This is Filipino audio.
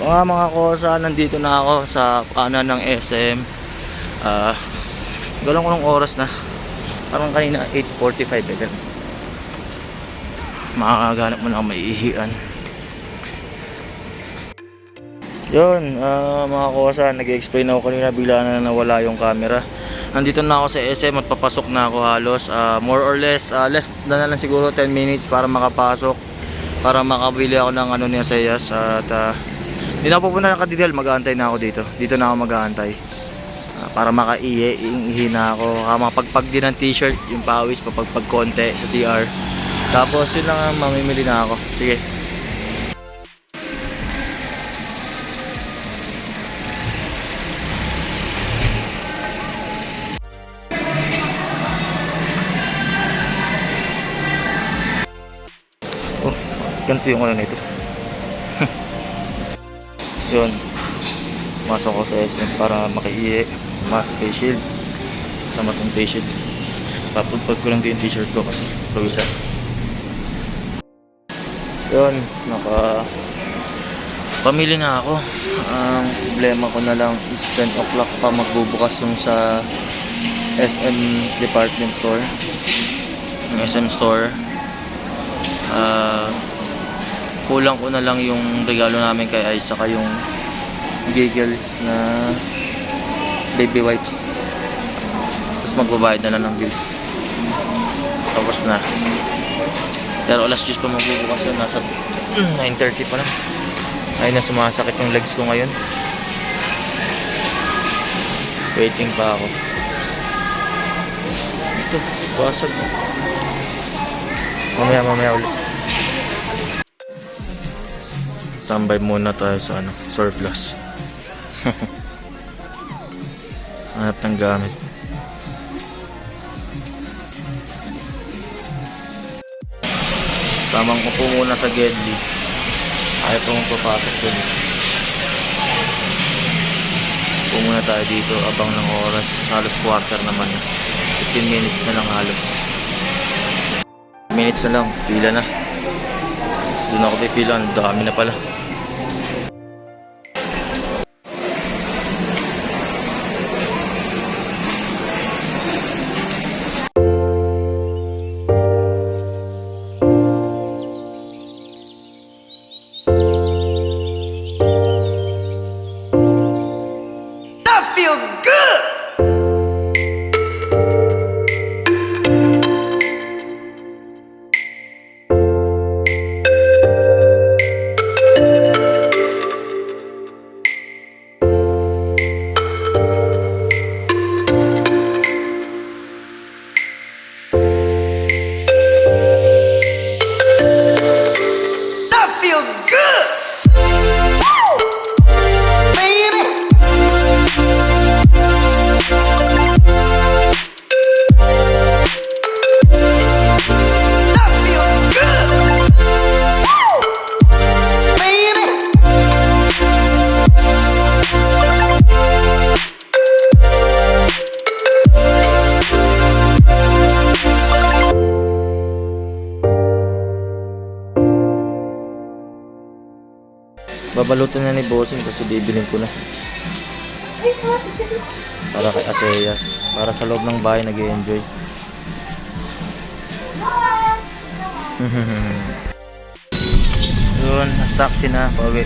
Mga kosa, nandito na ako sa kanan ng SM. Galang ko ng oras na. Parang kanina 8:45 eh. Makakaganap mo na ako maiihian. Yun, mga kosa, nag-explain ako kanina, bigla na nawala yung camera. Nandito na ako sa SM at papasok na ako halos. More or less, less na lang siguro 10 minutes para makapasok. Para makabili ako ng ano niya sa Yas. At hindi na ako pupunta ng Kadidel, mag-aantay na ako dito. Dito na ako mag-aantay. Para makaihi na ako. Makapagpag din ng t-shirt, yung pawis, papagpag konti sa CR. Tapos yun lang, mamimili na ako. Sige. Oh, ganito yung ano nito. Yun, masok ko sa SM para makaihi, mas face shield, kasama itong face shield. Papagpag ko lang din yung t-shirt ko kasi pawisan. Yun, pamili na ako. Ang problema ko na lang is 10 o'clock pa magbubukas yung sa SM department store, yung SM store. Kulang ko na lang yung regalo namin kay Ice, saka yung giggles na baby wipes. Tapos magbabayad na lang ng bills. Tapos na. Pero alas 10 pa magbubukas yun. Nasa 9:30 pa lang. Ay na, sumasakit yung legs ko ngayon. Waiting pa ako. Ito, basag. Mamaya ulit. Tambay muna tayo sa surplus. Hanap ng gamit. Tamang upo muna sa Gedli. Ayaw pong papasok dun. Upo muna tayo dito abang ng oras. Halos quarter naman. 15 minutes na lang halos. Minutes na lang, pila na. Doon ako pipila, ang dami na pala. Babalutin na ni Bossing kasi bibilin ko na. Para kay Aseyas. Para sa loob ng bahay nag-i-enjoy. Yun, nas taxi na. Pauwi.